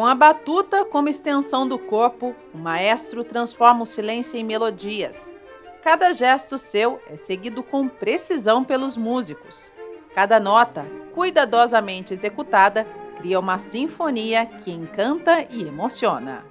Com a batuta como extensão do corpo, o maestro transforma o silêncio em melodias. Cada gesto seu é seguido com precisão pelos músicos. Cada nota, cuidadosamente executada, cria uma sinfonia que encanta e emociona.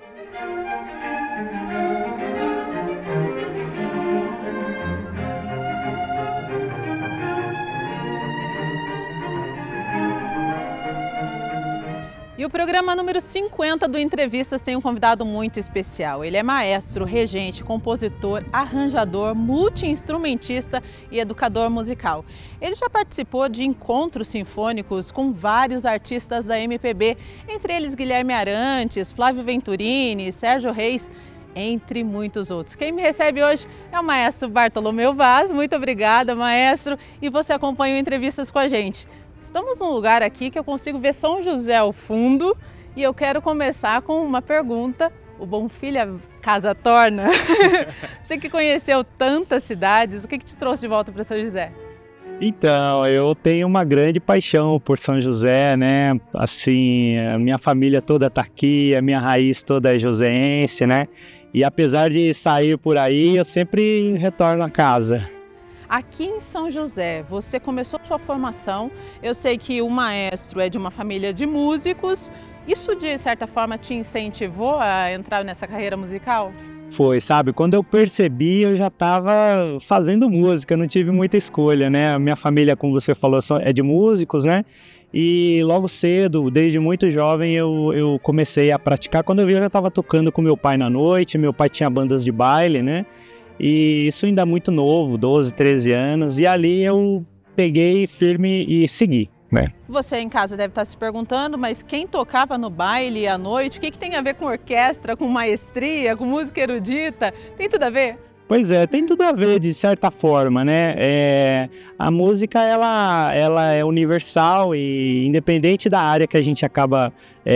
E o programa número 50 do Entrevistas tem um convidado muito especial. Ele é maestro, regente, compositor, arranjador, multi-instrumentista e educador musical. Ele já participou de encontros sinfônicos com vários artistas da MPB, entre eles Guilherme Arantes, Flávio Venturini, Sérgio Reis, entre muitos outros. Quem me recebe hoje é o maestro Bartolomeu Vaz. Muito obrigada, maestro. E você acompanha o Entrevistas com a gente. Estamos num lugar aqui que eu consigo ver São José ao fundo e eu quero começar com uma pergunta. O bom filho a casa torna. Você que conheceu tantas cidades, o que te trouxe de volta para São José? Então, eu tenho uma grande paixão por São José, né? Assim, a minha família toda tá aqui, a minha raiz toda é joseense, né? E apesar de sair por aí, eu sempre retorno a casa. Aqui em São José, você começou sua formação, eu sei que o maestro é de uma família de músicos, isso de certa forma te incentivou a entrar nessa carreira musical? Foi, sabe, quando eu percebi eu já estava fazendo música, não tive muita escolha, né? A minha família, como você falou, é de músicos, né? E logo cedo, desde muito jovem, eu comecei a praticar. Quando eu vi, eu já estava tocando com meu pai na noite, meu pai tinha bandas de baile, né? E isso ainda muito novo, 12, 13 anos, e ali eu peguei firme e segui, né? Você em casa deve estar se perguntando, mas quem tocava no baile à noite, o que tem a ver com orquestra, com maestria, com música erudita? Tem tudo a ver? Pois é, tem tudo a ver de certa forma, né? A música ela é universal e independente da área que a gente acaba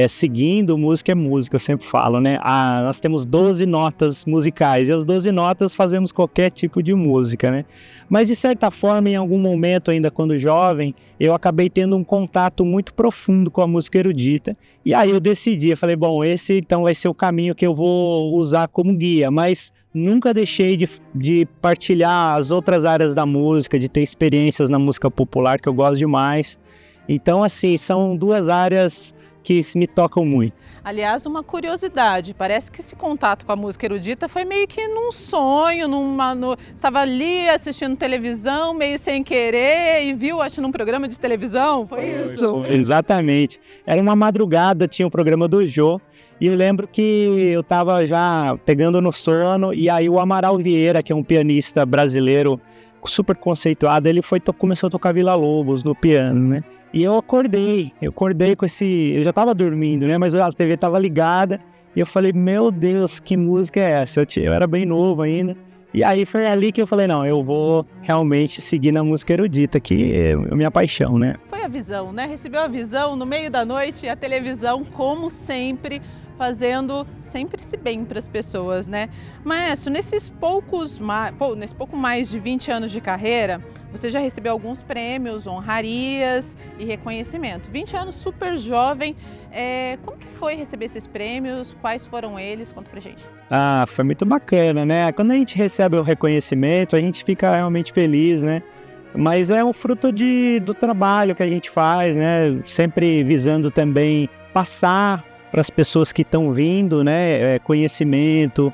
seguindo, música é música, eu sempre falo, né? Nós temos 12 notas musicais e as 12 notas fazemos qualquer tipo de música, né? Mas de certa forma, em algum momento ainda quando jovem, eu acabei tendo um contato muito profundo com a música erudita e aí eu decidi, eu falei, bom, esse então vai ser o caminho que eu vou usar como guia, mas nunca deixei de partilhar as outras áreas da música, de ter experiências na música popular, que eu gosto demais. Então, assim, são duas áreas que me tocam muito. Aliás, uma curiosidade, parece que esse contato com a música erudita foi meio que num sonho, estava ali assistindo televisão, meio sem querer, e viu, acho, num programa de televisão, foi isso? Exatamente. Era uma madrugada, tinha o programa do Jô, e eu lembro que eu estava já pegando no sono, e aí o Amaral Vieira, que é um pianista brasileiro super conceituado, ele começou a tocar Vila Lobos no piano, né? E eu acordei com eu já estava dormindo, né? Mas a TV estava ligada, e eu falei, meu Deus, que música é essa? Eu era bem novo ainda. E aí foi ali que eu falei, não, eu vou realmente seguir na música erudita, que é a minha paixão, né? Foi a visão, né? Recebeu a visão no meio da noite, a televisão, como sempre, fazendo sempre esse bem para as pessoas, né? Maestro, nesse pouco mais de 20 anos de carreira, você já recebeu alguns prêmios, honrarias e reconhecimento. 20 anos, super jovem. Como que foi receber esses prêmios? Quais foram eles? Conta pra gente. Foi muito bacana, né? Quando a gente recebe o reconhecimento, a gente fica realmente feliz, né? Mas é um fruto do trabalho que a gente faz, né? Sempre visando também passar para as pessoas que estão vindo, né? Conhecimento,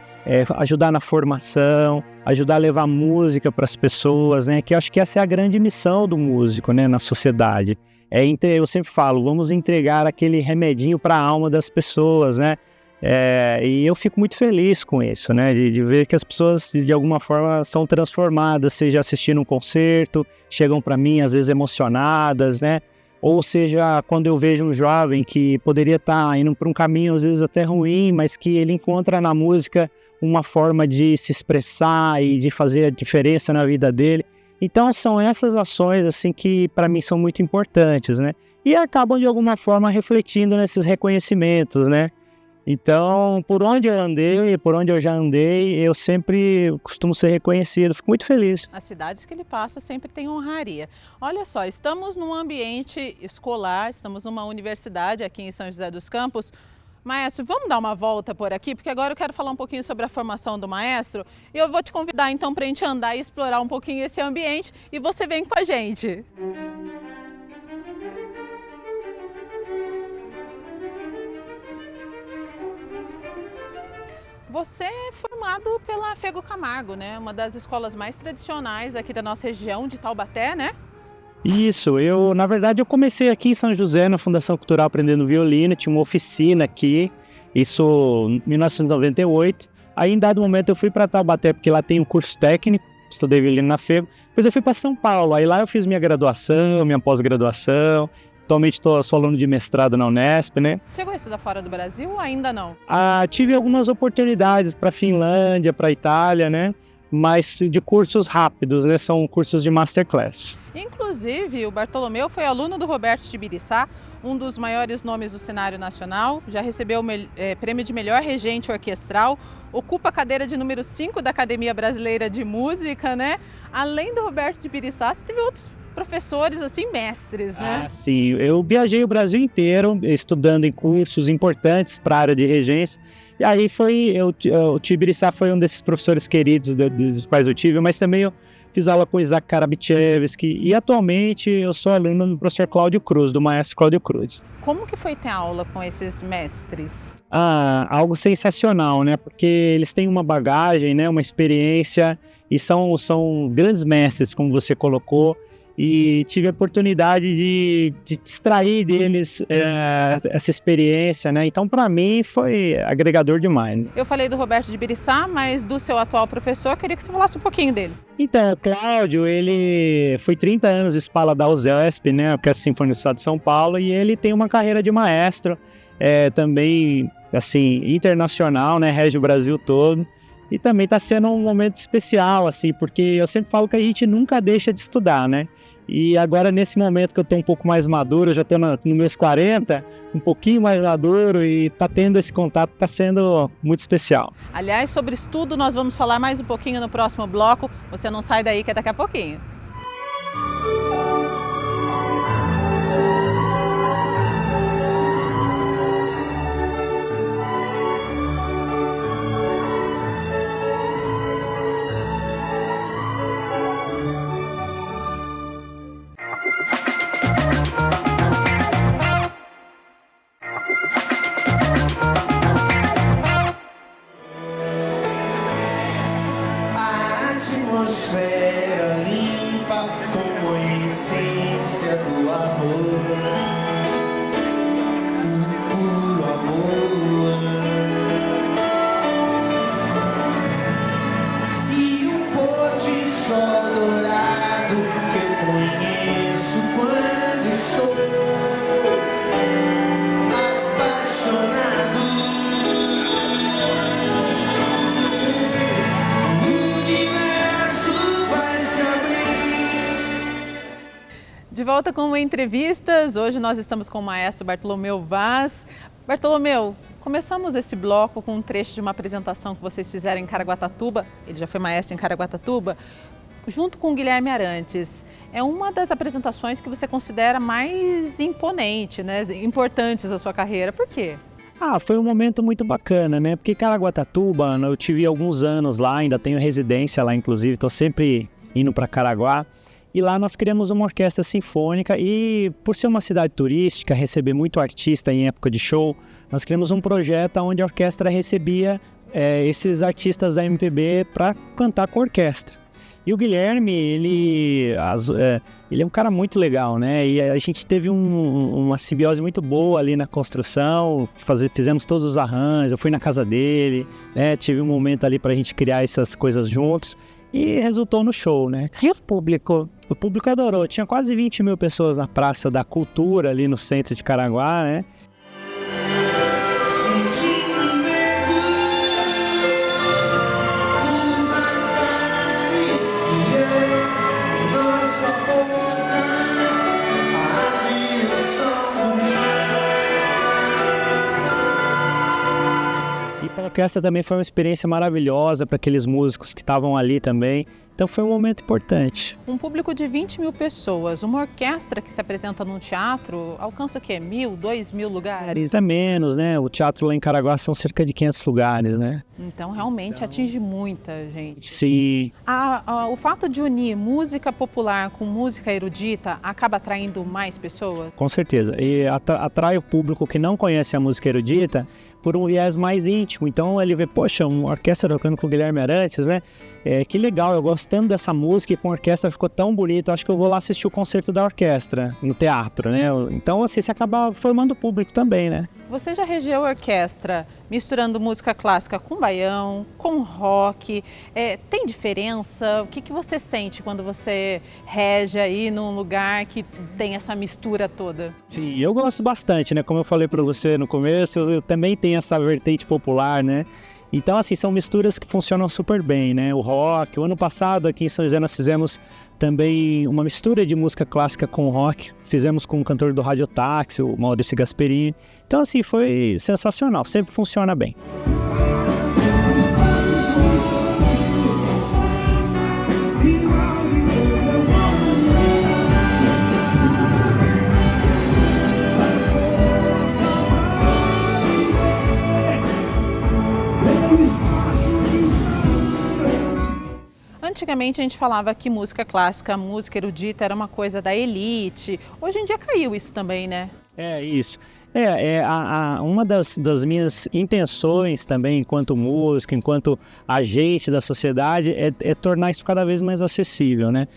ajudar na formação, ajudar a levar música para as pessoas, né? Que eu acho que essa é a grande missão do músico, né? Na sociedade. Eu sempre falo, vamos entregar aquele remedinho para a alma das pessoas, né? E eu fico muito feliz com isso, né? De ver que as pessoas, de alguma forma, são transformadas, seja assistindo um concerto, chegam para mim, às vezes, emocionadas, né? Ou seja, quando eu vejo um jovem que poderia estar indo para um caminho, às vezes, até ruim, mas que ele encontra na música uma forma de se expressar e de fazer a diferença na vida dele. Então, são essas ações, assim, que para mim são muito importantes, né? E acabam, de alguma forma, refletindo nesses reconhecimentos, né? Então, por onde eu andei, por onde eu já andei, eu sempre costumo ser reconhecido, fico muito feliz. As cidades que ele passa sempre tem honraria. Olha só, estamos num ambiente escolar, estamos numa universidade aqui em São José dos Campos. Maestro, vamos dar uma volta por aqui, porque agora eu quero falar um pouquinho sobre a formação do maestro e eu vou te convidar então para a gente andar e explorar um pouquinho esse ambiente e você vem com a gente. Você é formado pela Fego Camargo, né? Uma das escolas mais tradicionais aqui da nossa região de Taubaté, né? Isso, na verdade, eu comecei aqui em São José, na Fundação Cultural Aprendendo Violino, tinha uma oficina aqui, isso em 1998. Aí, em dado momento, eu fui para Taubaté, porque lá tem um curso técnico, estudei violino na Fego. Depois eu fui para São Paulo, aí lá eu fiz minha graduação, minha pós-graduação. Atualmente sou aluno de mestrado na Unesp, né? Chegou a estudar fora do Brasil ou ainda não? Tive algumas oportunidades para Finlândia, para Itália, né? Mas de cursos rápidos, né? São cursos de masterclass. Inclusive, o Bartolomeu foi aluno do Roberto Tibiriçá, um dos maiores nomes do cenário nacional, já recebeu o prêmio de melhor regente orquestral, ocupa a cadeira de número 5 da Academia Brasileira de Música, né? Além do Roberto Tibiriçá, você teve outros professores, assim, mestres, né? Sim, eu viajei o Brasil inteiro, estudando em cursos importantes para a área de regência. E aí o Tibiriçá foi um desses professores queridos dos quais eu tive, mas também eu fiz aula com Isaac Karabichevski e atualmente eu sou aluno do professor Cláudio Cruz, do maestro Cláudio Cruz. Como que foi ter aula com esses mestres? Algo sensacional, né? Porque eles têm uma bagagem, né? Uma experiência e são grandes mestres, como você colocou. E tive a oportunidade de extrair deles essa experiência, né? Então, para mim, foi agregador demais. Né? Eu falei do Roberto de Biriçá, mas do seu atual professor, eu queria que você falasse um pouquinho dele. Então, o Cláudio, ele foi 30 anos espala da USESP, né? A Orquestra Sinfônica do Estado de São Paulo, e ele tem uma carreira de maestro, também, assim, internacional, né? Rege o Brasil todo. E também está sendo um momento especial, assim, porque eu sempre falo que a gente nunca deixa de estudar, né? E agora, nesse momento que eu estou um pouco mais maduro, eu já estou nos meus 40, um pouquinho mais maduro e tá tendo esse contato, está sendo muito especial. Aliás, sobre estudo, nós vamos falar mais um pouquinho no próximo bloco. Você não sai daí que é daqui a pouquinho. Atmosfera limpa como a essência do amor, o puro amor. E o pôr de sol dourado que eu conheço quando estou apaixonado. De volta com entrevistas, hoje nós estamos com o maestro Bartolomeu Vaz. Bartolomeu, começamos esse bloco com um trecho de uma apresentação que vocês fizeram em Caraguatatuba, ele já foi maestro em Caraguatatuba, junto com o Guilherme Arantes. É uma das apresentações que você considera mais imponente, né? Importantes da sua carreira, por quê? Foi um momento muito bacana, né? Porque Caraguatatuba, eu tive alguns anos lá, ainda tenho residência lá, inclusive, estou sempre indo para Caraguá. E lá nós criamos uma orquestra sinfônica e, por ser uma cidade turística, receber muito artista em época de show, nós criamos um projeto onde a orquestra recebia esses artistas da MPB para cantar com a orquestra. E o Guilherme, ele é um cara muito legal, né? E a gente teve uma simbiose muito boa ali na construção, fizemos todos os arranjos, eu fui na casa dele, né? Tive um momento ali para a gente criar essas coisas juntos. E resultou no show, né? E o público? O público adorou. Tinha quase 20 mil pessoas na Praça da Cultura, ali no centro de Caraguá, né? E para a orquestra também foi uma experiência maravilhosa para aqueles músicos que estavam ali também. Então foi um momento importante. Um público de 20 mil pessoas, uma orquestra que se apresenta num teatro, alcança o quê? 1.000, 2.000 lugares? É menos, né? O teatro lá em Caraguá são cerca de 500 lugares, né? Então realmente atinge muita gente. Sim. O fato de unir música popular com música erudita acaba atraindo mais pessoas? Com certeza. E atrai o público que não conhece a música erudita por um viés mais íntimo. Então ele vê, poxa, uma orquestra tocando com o Guilherme Arantes, né? Que legal, eu gosto tanto dessa música e com a orquestra ficou tão bonito, acho que eu vou lá assistir o concerto da orquestra no teatro, né? Então assim, você acaba formando público também, né? Você já regeu a orquestra misturando música clássica com baião, com rock, tem diferença? O que você sente quando você rege aí num lugar que tem essa mistura toda? Sim, eu gosto bastante, né? Como eu falei para você no começo, eu também tenho essa vertente popular, né? Então, assim, são misturas que funcionam super bem, né? O rock, o ano passado aqui em São José nós fizemos também uma mistura de música clássica com rock. Fizemos com o cantor do Radiotáxi, o Maurício Gasperini. Então, assim, foi sensacional, sempre funciona bem. Antigamente a gente falava que música clássica, música erudita era uma coisa da elite. Hoje em dia caiu isso também, né? É isso. Uma das minhas intenções também, enquanto músico, enquanto agente da sociedade, é tornar isso cada vez mais acessível, né?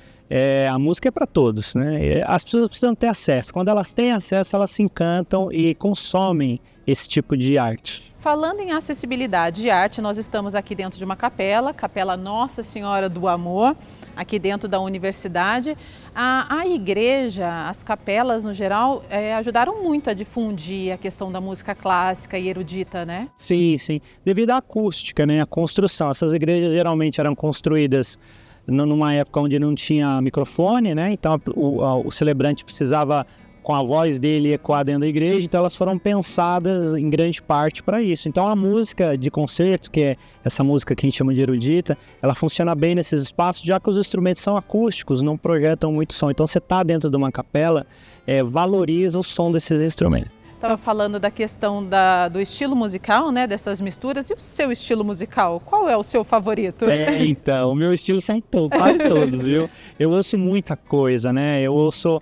A música é para todos, né? As pessoas precisam ter acesso. Quando elas têm acesso, elas se encantam e consomem esse tipo de arte. Falando em acessibilidade de arte, nós estamos aqui dentro de uma capela, Capela Nossa Senhora do Amor, aqui dentro da universidade. A igreja, as capelas no geral, ajudaram muito a difundir a questão da música clássica e erudita, né? Sim, sim. Devido à acústica, né? A construção. Essas igrejas geralmente eram construídas numa época onde não tinha microfone, né? Então o celebrante precisava com a voz dele ecoar dentro da igreja, então elas foram pensadas em grande parte para isso. Então a música de concertos, que é essa música que a gente chama de erudita, ela funciona bem nesses espaços, já que os instrumentos são acústicos, não projetam muito som. Então você está dentro de uma capela, valoriza o som desses instrumentos. Estava falando da questão do estilo musical, né, dessas misturas. E o seu estilo musical? Qual é o seu favorito? Então, o meu estilo são quase todos, viu? Eu ouço muita coisa, né? Eu ouço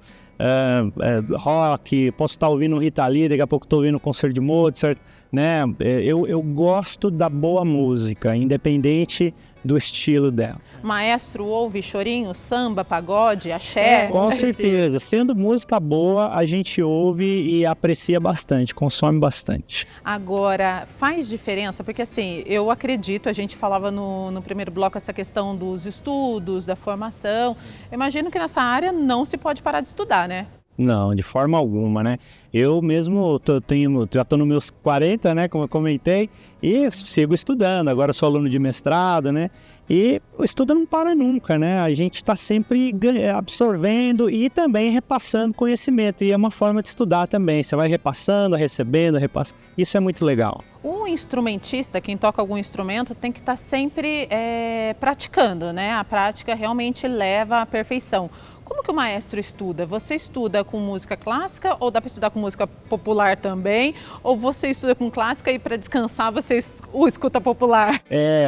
rock, posso estar ouvindo Rita Lee, daqui a pouco estou ouvindo um concerto de Mozart, né? Eu gosto da boa música, independente do estilo dela. Maestro, ouve chorinho, samba, pagode, axé? Com certeza. Sendo música boa, a gente ouve e aprecia bastante, consome bastante. Agora, faz diferença? Porque assim, eu acredito, a gente falava no primeiro bloco essa questão dos estudos, da formação. Eu imagino que nessa área não se pode parar de estudar, né? Não, de forma alguma, né? Eu mesmo já estou nos meus 40, né, como eu comentei, e sigo estudando. Agora sou aluno de mestrado, né? E o estudo não para nunca, né? A gente está sempre absorvendo e também repassando conhecimento. E é uma forma de estudar também. Você vai repassando, recebendo, repassando. Isso é muito legal. O instrumentista, quem toca algum instrumento, tem que estar sempre praticando, né? A prática realmente leva à perfeição. Como que o maestro estuda? Você estuda com música clássica ou dá para estudar com música popular também? Ou você estuda com clássica e para descansar você escuta popular?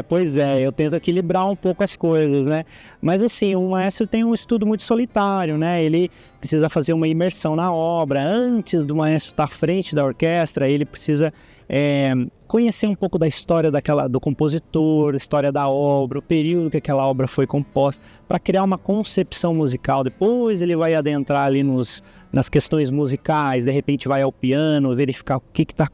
Pois é, eu tento equilibrar um pouco as coisas, né? Mas assim, o maestro tem um estudo muito solitário, né? Ele precisa fazer uma imersão na obra. Antes do maestro estar à frente da orquestra, ele precisa conhecer um pouco da história do compositor, história da obra, o período que aquela obra foi composta, para criar uma concepção musical. Depois ele vai adentrar ali nas questões musicais, de repente vai ao piano, verificar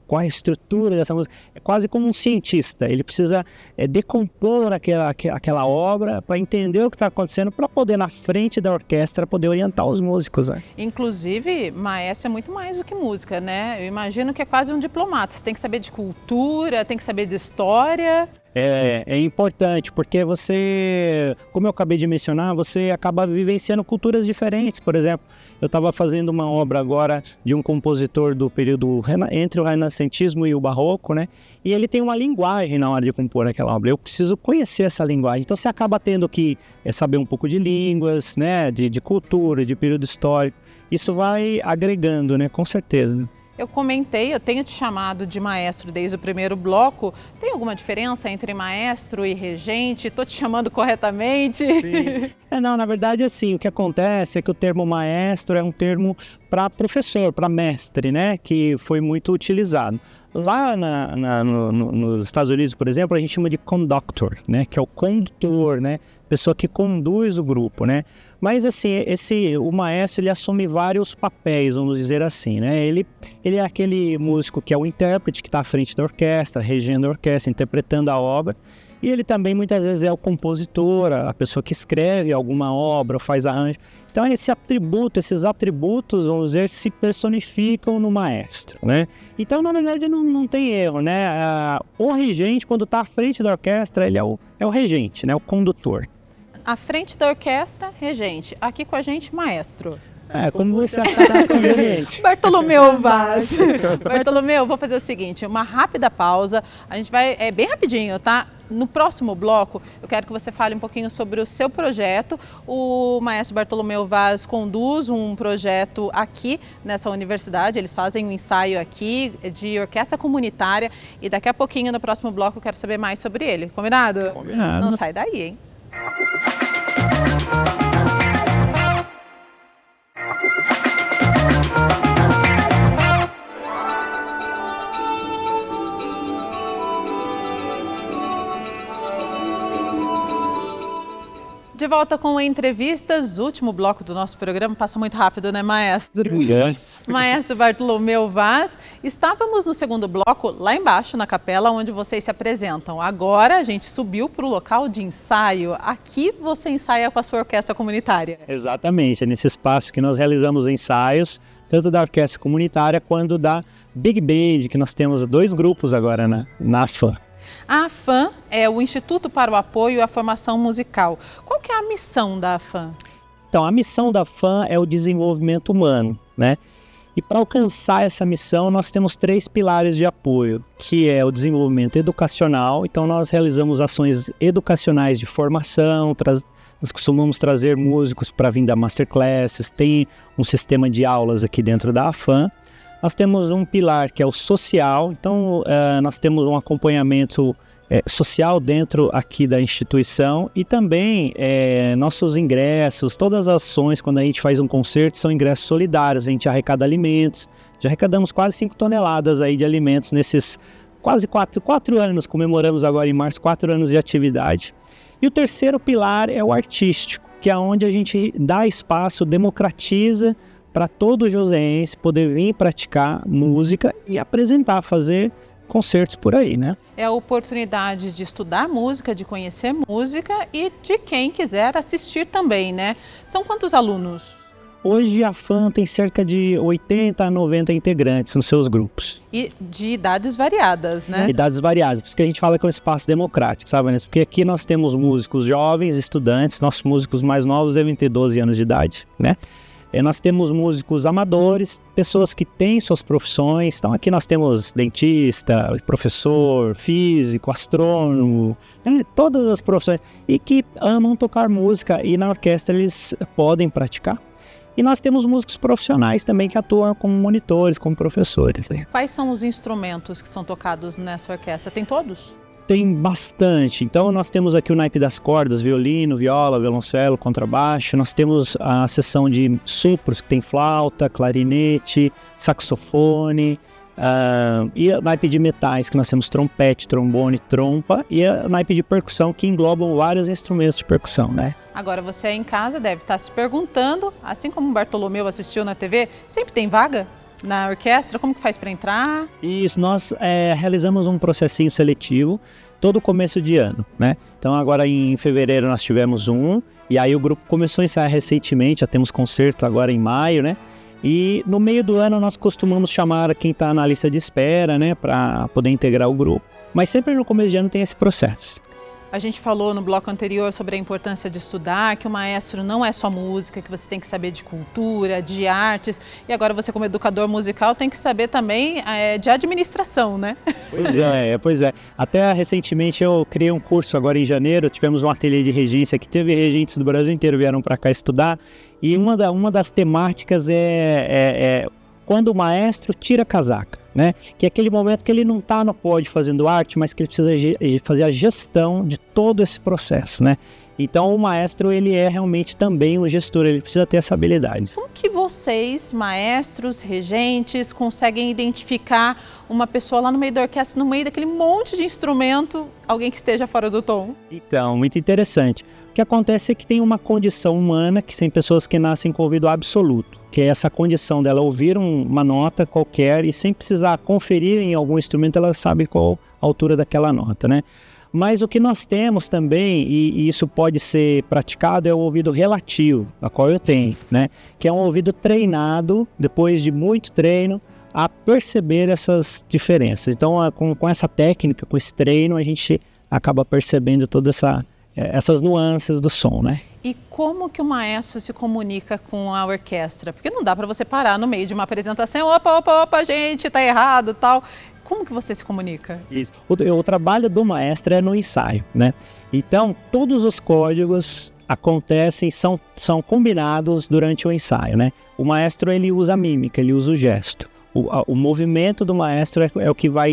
qual é a estrutura dessa música. É quase como um cientista, ele precisa decompor aquela obra para entender o que está acontecendo, para poder, na frente da orquestra, poder orientar os músicos. Né? Inclusive, maestro é muito mais do que música, né? Eu imagino que é quase um diplomata, você tem que saber de cultura, tem que saber de história. É importante, porque você, como eu acabei de mencionar, você acaba vivenciando culturas diferentes. Por exemplo, eu estava fazendo uma obra agora de um compositor do período entre o renascentismo e o barroco, né? E ele tem uma linguagem na hora de compor aquela obra. Eu preciso conhecer essa linguagem. Então você acaba tendo que saber um pouco de línguas, né? De cultura, de período histórico. Isso vai agregando, né? Com certeza. Eu comentei, eu tenho te chamado de maestro desde o primeiro bloco. Tem alguma diferença entre maestro e regente? Estou te chamando corretamente? Sim. Não, na verdade, assim, o que acontece é que o termo maestro é um termo para professor, para mestre, né? Que foi muito utilizado. Lá nos Estados Unidos, por exemplo, a gente chama de conductor, né? Que é o condutor, né? Pessoa que conduz o grupo, né? Mas assim, o maestro, ele assume vários papéis, vamos dizer assim, né? Ele é aquele músico que é o intérprete, que está à frente da orquestra, regendo a orquestra, interpretando a obra. E ele também, muitas vezes, é o compositor, a pessoa que escreve alguma obra, faz arranjo. Então, esses atributos, vamos dizer, se personificam no maestro, né? Então, na verdade, não tem erro, né? O regente, quando está à frente da orquestra, ele é o regente, né? O condutor. À frente da orquestra, regente. Aqui com a gente, maestro. Como você achar conveniente. Bartolomeu Vaz. Bartolomeu, vou fazer o seguinte, uma rápida pausa. A gente vai, bem rapidinho, tá? No próximo bloco, eu quero que você fale um pouquinho sobre o seu projeto. O maestro Bartolomeu Vaz conduz um projeto aqui nessa universidade. Eles fazem um ensaio aqui de orquestra comunitária. E daqui a pouquinho, no próximo bloco, eu quero saber mais sobre ele. Combinado? Combinado. Não sai daí, hein? De volta com entrevistas, último bloco do nosso programa, passa muito rápido, né, maestro? Maestro Bartolomeu Vaz, estávamos no segundo bloco, lá embaixo na capela, onde vocês se apresentam. Agora a gente subiu para o local de ensaio. Aqui você ensaia com a sua orquestra comunitária. Exatamente, é nesse espaço que nós realizamos ensaios, tanto da orquestra comunitária quanto da Big Band, que nós temos 2 grupos agora na AFAM. A AFAM é o Instituto para o Apoio à Formação Musical. Qual que é a missão da AFAM? Então, a missão da AFAM é o desenvolvimento humano, né? E para alcançar essa missão, nós temos 3 pilares de apoio, que é o desenvolvimento educacional. Então, nós realizamos ações educacionais de formação, nós costumamos trazer músicos para vir dar masterclasses, tem um sistema de aulas aqui dentro da AFAM. Nós temos um pilar que é o social, então nós temos um acompanhamento social dentro aqui da instituição e também nossos ingressos, todas as ações, quando a gente faz um concerto, são ingressos solidários, a gente arrecada alimentos, já arrecadamos quase 5 toneladas aí de alimentos nesses quase 4 anos, comemoramos agora em março 4 anos de atividade. E o terceiro pilar é o artístico, que é onde a gente dá espaço, democratiza para todo joseense poder vir praticar música e apresentar, fazer concertos por aí, né? É a oportunidade de estudar música, de conhecer música e de quem quiser assistir também, né? São quantos alunos? Hoje a FAM tem cerca de 80 a 90 integrantes nos seus grupos. E de idades variadas, né? Idades variadas, por isso que a gente fala que é um espaço democrático, sabe, Vanessa? Porque aqui nós temos músicos jovens, estudantes, nossos músicos mais novos devem ter 12 anos de idade, né? Nós temos músicos amadores, pessoas que têm suas profissões. Então aqui nós temos dentista, professor, físico, astrônomo, né? Todas as profissões. E que amam tocar música e na orquestra eles podem praticar. E nós temos músicos profissionais também que atuam como monitores, como professores. Quais são os instrumentos que são tocados nessa orquestra? Tem todos? Tem bastante. Então nós temos aqui o naipe das cordas, violino, viola, violoncelo, contrabaixo. Nós temos a seção de sopros, que tem flauta, clarinete, saxofone. E o naipe de metais, que nós temos trompete, trombone, trompa. E o naipe de percussão, que englobam vários instrumentos de percussão, né? Agora você aí em casa deve estar se perguntando, assim como o Bartolomeu assistiu na TV, sempre tem vaga na orquestra? Como que faz para entrar? Isso, nós realizamos um processinho seletivo todo começo de ano, né? Então agora em fevereiro nós tivemos e aí o grupo começou a ensaiar recentemente, já temos concerto agora em maio, né? E no meio do ano nós costumamos chamar quem está na lista de espera, né? Para poder integrar o grupo. Mas sempre no começo de ano tem esse processo. A gente falou no bloco anterior sobre a importância de estudar, que o maestro não é só música, que você tem que saber de cultura, de artes, e agora você como educador musical tem que saber também de administração, né? Pois é. Até recentemente eu criei um curso agora em janeiro, tivemos um ateliê de regência que teve regentes do Brasil inteiro vieram para cá estudar, e uma das temáticas é quando o maestro tira a casaca, né? Que é aquele momento que ele não está no pódio fazendo arte, mas que ele precisa fazer a gestão de todo esse processo, né? Então o maestro, ele é realmente também um gestor, ele precisa ter essa habilidade. Como que vocês, maestros, regentes, conseguem identificar uma pessoa lá no meio da orquestra, no meio daquele monte de instrumento, alguém que esteja fora do tom? Então, muito interessante. O que acontece é que tem uma condição humana, que tem pessoas que nascem com ouvido absoluto, que é essa condição dela ouvir uma nota qualquer e sem precisar conferir em algum instrumento, ela sabe qual a altura daquela nota, né? Mas o que nós temos também, e isso pode ser praticado, é o ouvido relativo, a qual eu tenho, né? Que é um ouvido treinado, depois de muito treino, a perceber essas diferenças. Então, com essa técnica, com esse treino, a gente acaba percebendo todas essas nuances do som, né? E como que o maestro se comunica com a orquestra? Porque não dá para você parar no meio de uma apresentação, opa, gente, tá errado, tal. Como que você se comunica? Isso. O trabalho do maestro é no ensaio, né? Então, todos os códigos acontecem, são combinados durante o ensaio, né? O maestro, ele usa a mímica, ele usa o gesto. O movimento do maestro é o que vai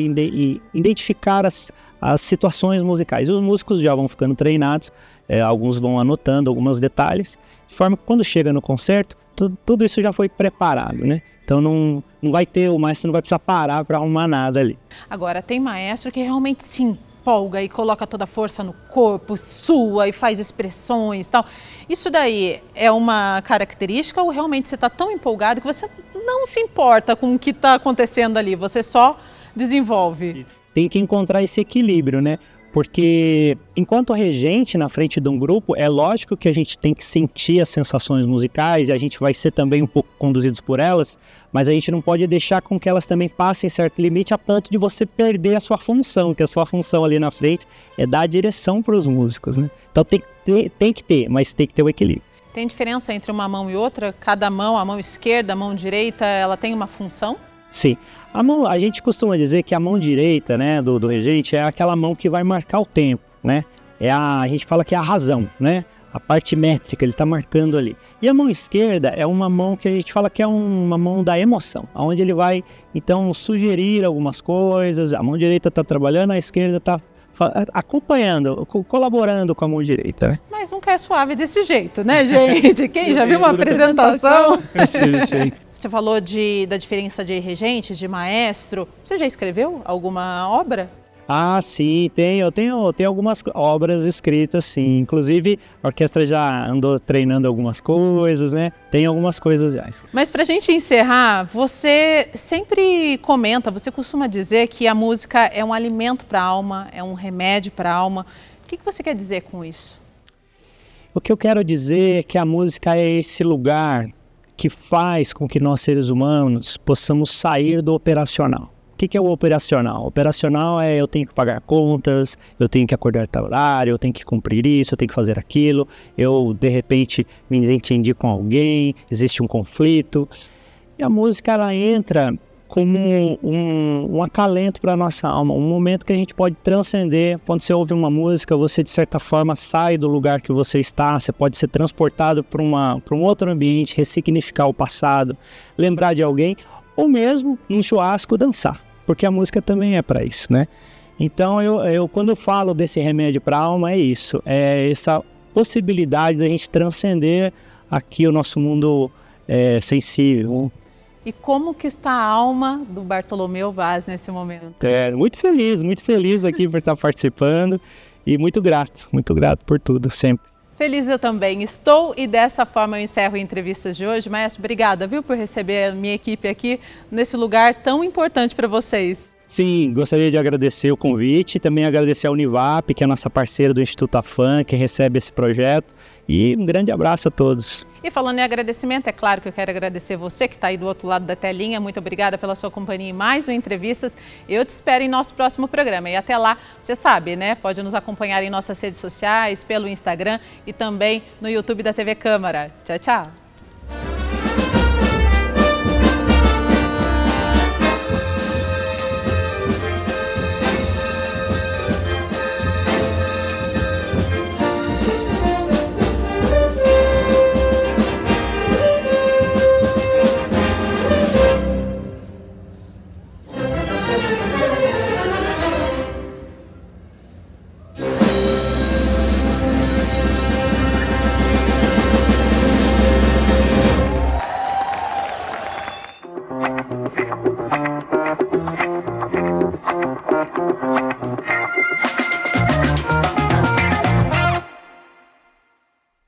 identificar as situações musicais. E os músicos já vão ficando treinados, alguns vão anotando alguns detalhes, de forma que quando chega no concerto, tudo isso já foi preparado, né? Então o maestro não vai precisar parar para arrumar nada ali. Agora, tem maestro que realmente se empolga e coloca toda a força no corpo, sua e faz expressões e tal. Isso daí é uma característica ou realmente você está tão empolgado que você não se importa com o que está acontecendo ali, você só desenvolve? Tem que encontrar esse equilíbrio, né? Porque enquanto regente na frente de um grupo, é lógico que a gente tem que sentir as sensações musicais e a gente vai ser também um pouco conduzidos por elas, mas a gente não pode deixar com que elas também passem certo limite a ponto de você perder a sua função, que a sua função ali na frente é dar a direção para os músicos, né? Então tem que ter, mas tem que ter o equilíbrio. Tem diferença entre uma mão e outra? Cada mão, a mão esquerda, a mão direita, ela tem uma função? Sim. A gente costuma dizer que a mão direita, né, do regente é aquela mão que vai marcar o tempo, né? A gente fala que é a razão, né? A parte métrica, ele está marcando ali. E a mão esquerda é uma mão que a gente fala que é uma mão da emoção, onde ele vai, então, sugerir algumas coisas. A mão direita está trabalhando, a esquerda está acompanhando, colaborando com a mão direita, né? Mas nunca é suave desse jeito, né, gente? Quem já viu uma apresentação? Sim. Você falou da diferença de regente, de maestro. Você já escreveu alguma obra? Ah, sim, eu tenho algumas obras escritas, sim. Inclusive, a orquestra já andou treinando algumas coisas, né? Tem algumas coisas já. Mas pra gente encerrar, você sempre comenta, você costuma dizer que a música é um alimento para a alma, é um remédio para a alma. O que você quer dizer com isso? O que eu quero dizer é que a música é esse lugar que faz com que nós, seres humanos, possamos sair do operacional. O que é o operacional? O operacional é eu tenho que pagar contas, eu tenho que acordar tal horário, eu tenho que cumprir isso, eu tenho que fazer aquilo, eu, de repente, me desentendi com alguém, existe um conflito. E a música, ela entra como um acalento para a nossa alma, um momento que a gente pode transcender. Quando você ouve uma música, você de certa forma sai do lugar que você está, você pode ser transportado para um outro ambiente, ressignificar o passado, lembrar de alguém, ou mesmo num churrasco dançar, porque a música também é para isso, né? Então eu quando eu falo desse remédio para a alma, é isso, é essa possibilidade da gente transcender aqui o nosso mundo sensível. E como que está a alma do Bartolomeu Vaz nesse momento? Muito feliz aqui por estar participando e muito grato por tudo, sempre. Feliz eu também estou e dessa forma eu encerro a entrevista de hoje. Maestro, obrigada, viu, por receber a minha equipe aqui nesse lugar tão importante para vocês. Sim, gostaria de agradecer o convite e também agradecer a Univap, que é a nossa parceira do Instituto Afam, que recebe esse projeto. E um grande abraço a todos. E falando em agradecimento, é claro que eu quero agradecer você que está aí do outro lado da telinha. Muito obrigada pela sua companhia em mais uma Entrevistas. Eu te espero em nosso próximo programa. E até lá, você sabe, né? Pode nos acompanhar em nossas redes sociais, pelo Instagram e também no YouTube da TV Câmara. Tchau, tchau.